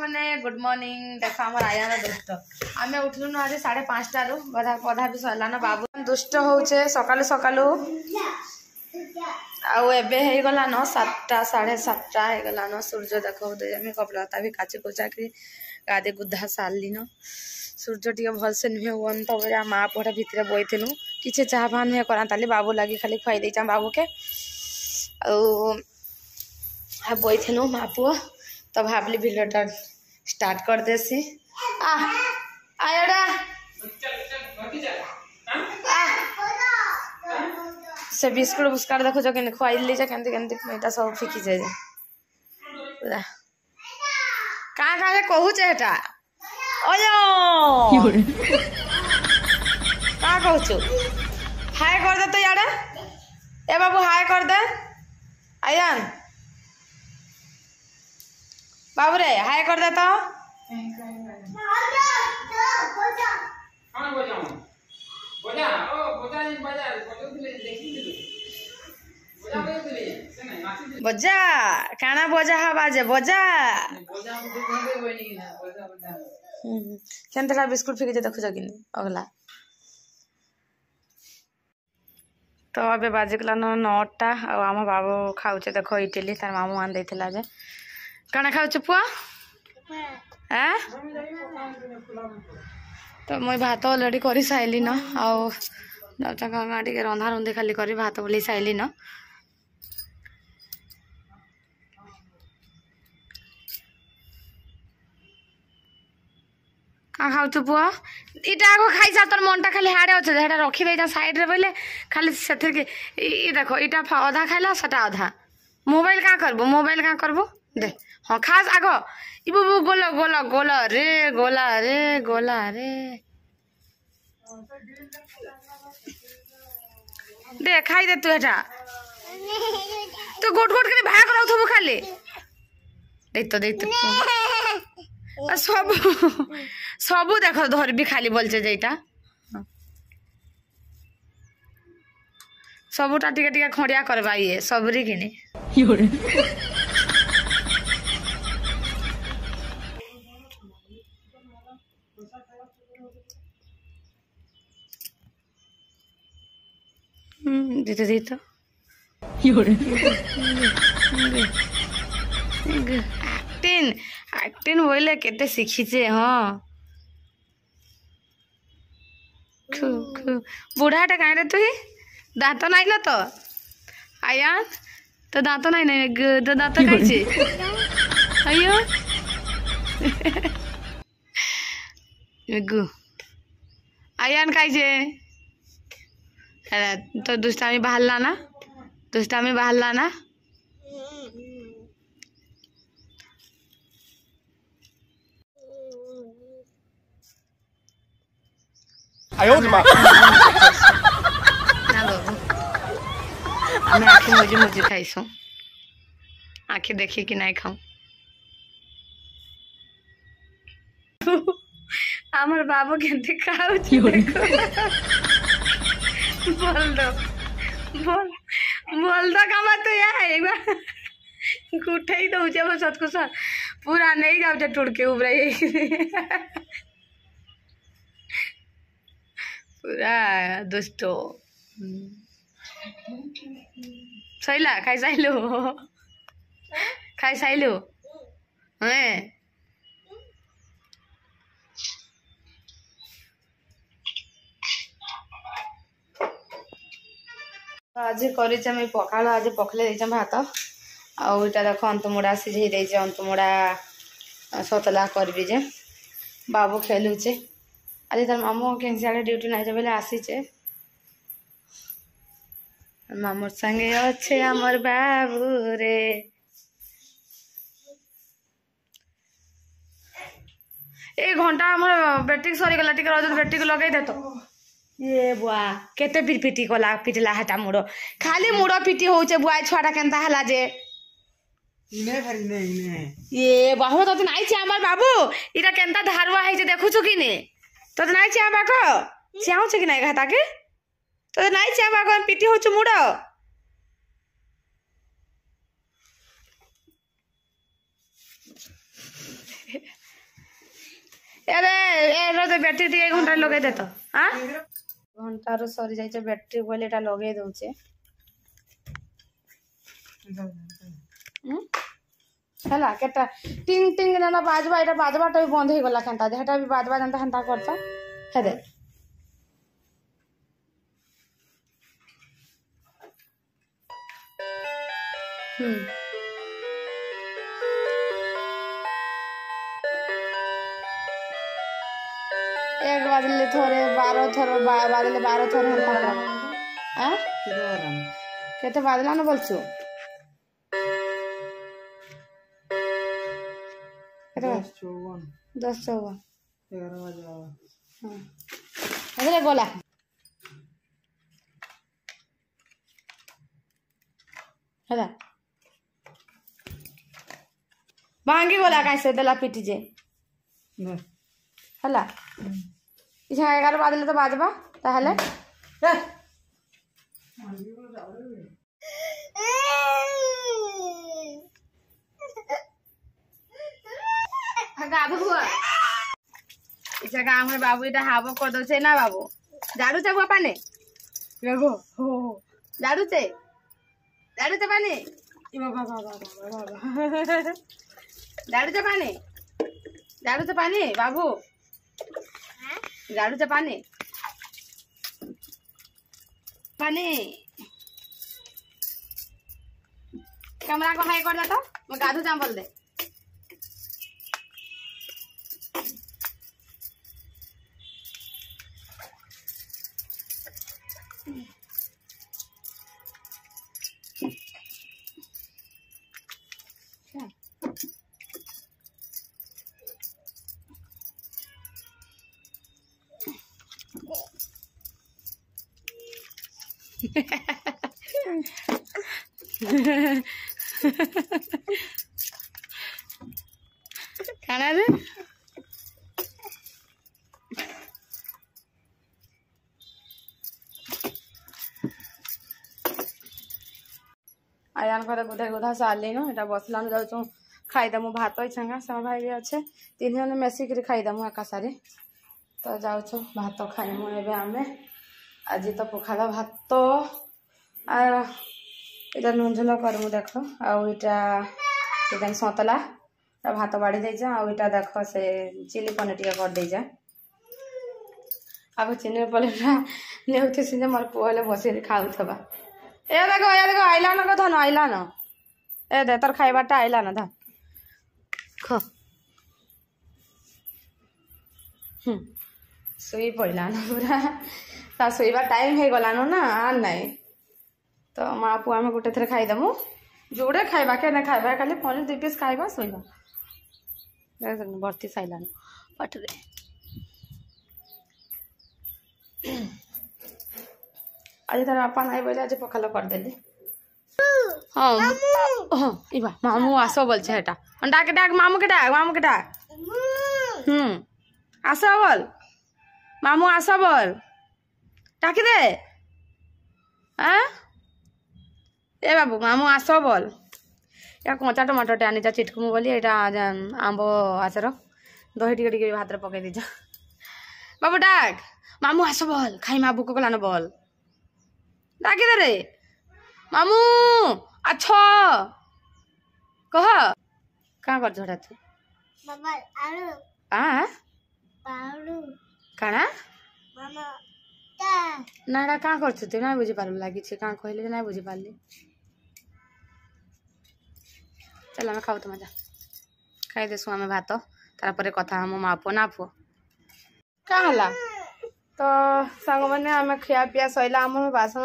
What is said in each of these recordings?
मैंने good morning देख आम आया ना दुष्ट आम उठलु ना आज 5:30 रु गधा पधा भी सरला ना बाबू दुष्ट होचे सकालू सकालू आगला न 7टा 7:30 होगला न सूर्य देख उदय कपड़ा भी काची कोचा कि गाधे गुधा सारली न सूर्य टी भलसे नुहे वन तब माँ पुआ भितर बईलु किसी चाह फा नुहे करा बाबू लगी खाली खुआई दे बाबू के बईलु माँ पुआ तो भावली भिडियोटा स्टार्ट कर देसी आयड़ा से बिस्कुट बुस्काट देखो के खुआई लीजा के सब फिकी जाए पूरा कहाँ कहाँ कहूचे हेटा ओयो कहाँ कहूचु हाय कर दे तो यार ए बाबू हाय कर दे आयन बाबू रे हाय कर दे तो बजा काना बजा हा बाजे बजा केनतला बिस्कुट फेंके देखुच कि अगला तो अबे बाजिकला 9टा आम बाबू खाऊचे देख इडली तार मामू आन देथिला जे काना खाऊच पुआ हैं तो मुई भात अलरेडी कर साइली न आउटा टे रंधा रुंधी खाली कर भात बोली साइली न क्या खाऊ पुआ इटा आगो खाई सा तोर मनटा खाली हाड़े अच्छे रखी दे साइड रे बोले खाली से देखो इटा अधा खाइला सेटा अधा मोबाइल क्या करबो मोबाइल क्या करबो दे हाँ खास आगो इबू गोला गोला गोला रे गोला रे गोला रे दे खाई दे तू एटा तो गोट गोट के भाग रहो खाली देख तो सब सबू देख धर भी खाली बोलचे जेटा सबूटा टिके टिके खड़िया करबा ये सबरी किने दीते दीते एक्टिंग एक्टिंग बोले केते शिखीचे हाँ बुढ़ाटा कहीं रे तुही दांत नाई ना तो आयान तो दांत नाई ना तो दांत खाई अयो आयान खाई तो दुष्टामी बाहरला ना दुष्टामी बाहरला ना आयो मां ना बाबू हमें आँखी मुझे मुझे खाईसु आँखी देखी कि नहीं खाऊं आमर बाबू केंते खाऊ बोल दो कमा तो यार उठे ही दौचे सतकु सर पूरा नहीं जाऊे टुड़के उबरे पूरा दुष्टो सैला खाई साइलु हैं आज कर पखाड़ आज पखले भात आटा देख अंतमुड़ा सिझे दे अंतमुड़ा सतला करी जे बाबू खेलुचे आज तार मामू के ड्यूटी नहीं बोले आसीचे मामूर संगे अच्छे आमर बाबू रे एक घंटा आमर बैटरी सरीगला टे रजत बैटरी को लगे दे तो ये बुआ केते पिटी कला पिटला हटा मुड़ खाली मुड़ पिटी होचे बुआ छुआटा केनता हला जे ये बाहु तो नाई छे हमर बाबू इटा केनता धारवा है जे देखु छु कि ने तो नाई छे बाको चाहू छे कि नाई घाता के तो नाई छे बाको पिटी होछु मुड़ अरे एरो तो बैटरी टी 1 घंटा लगे दे तो हां घंटा रो सरी जाय बैटरी बोले एटा लगे दउचे हला केटा टिंग टिंग ना बाजबा एटा बाजबाटा भी बंद हो गला केनता जेटा भी बाजबा जानता हंता करता हे दे एक बादले थोड़े 12 थोड़े बादले 12 थोड़े हंता हां केते बादला न बोलछु केते 10 54 11 बजे हां अरे गोला हला बांगी गोला कैसे देला पिटी जे हला इछा 11 बादले तो बाजबा ताहले बाबू इछा काम में बाबू इटा हाबो कर दो छे ना बाबू झाड़ू छे बापा ने देखो हो झाड़ू छे पानी ई बाबा झाड़ू छे पानी बाबू झाड़ू छे पानी कैमरा को हाई कर दे तो मैं गाधू जाम बोल दे खाना रे आयान करे गुधा गुधा साली न एटा बसलान जाउछु खाई दमु भात छंगा सम भाई भी अच्छे 3 जन मेसी कर खाई दमु एका सारी तो जाउछु भात खाइमु एबे आमे आज तो पखाल भात आर इटा नून झोल करमु देख आटा एकदम सतला भात बाड़ी देजा आटा देख से चिली पनीर टे कर देजा अब चिनी पनीर नेउथे सिने मोर पुहले बसे खाउथबा ए देखो आइला न कथा न आइला न ए दे तोर खाइबाटा आइला न धा ख सोई पड़ला न पूरा ता सोईबा टाइम हे गला न ना आर नहीं तो माँ पुआ में गोटे थरे खाई दमु जोड़े खाइबा के ना खाइबा खाली पनीर 2 पीस खाइबा सोईबा भर्ती साइलान पटरे आज तार बापा नहीं बोले आज पखाल कर देली हाँ हाँ इबा मामू आसो बोल छे एटा डाक डाक मामू के डाक आसो बोल मामू आसो बोल डाक दे ए बाबू मामू आसो बोल या कंचा टमाटर टे आनी जा चिटकुमु बोली एटा आंब आचार दही टिके टिके भात रे पके दीजा बाबू डाक मामू आसो बोल खाई मा बुक गलान बोल डाकी दे रे मामू अच्छा कह का कर झड़ा तू बाबा आलू आलू काना मामा नाडा का करछु तू ना बुझी पारु लागी छे का कहले ना बुझी पारली चल आम खाऊ मजा खाई देसु आम भात तार कथा हम माँ पुओ ना पुओ क्या है तो सांग मैंने आम खिया पिया सैला आम बासन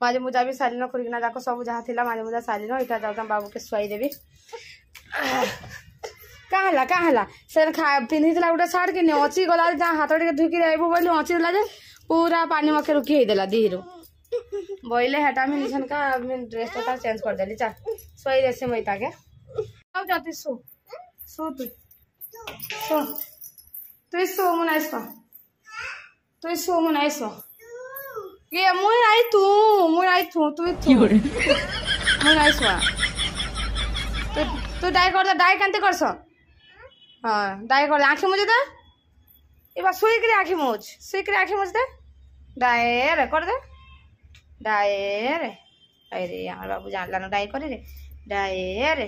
माजे मुजा भी सारिन खुरिकिना जाक सब जहाँ थी माजे मुजा सारिन इटा जाऊँ बाबू के शुआई देवी क्या है से पिंधि गोटे सार्ट कि अची गला जहाँ हाथ टे धुकी आबू बोली अची गला जे पूरा पानी मके रुकी होदेला दीहरु बोले हेटा में निछन का ड्रेस टा चेंज कर देली चल सोई देसी मई ताके अब जाती सो तू सो तू सो मुनाइस तू सो मुनाइस ये मुई आई तू तू मुनाइस तू डाई कर डाई कांते करस हाँ डाई कर दे आँखी मुझे दे एबार शुई आँखी मुझ दे डायर कर दे डायर अरे यार बाबू जानला ना डाई करे रे डायर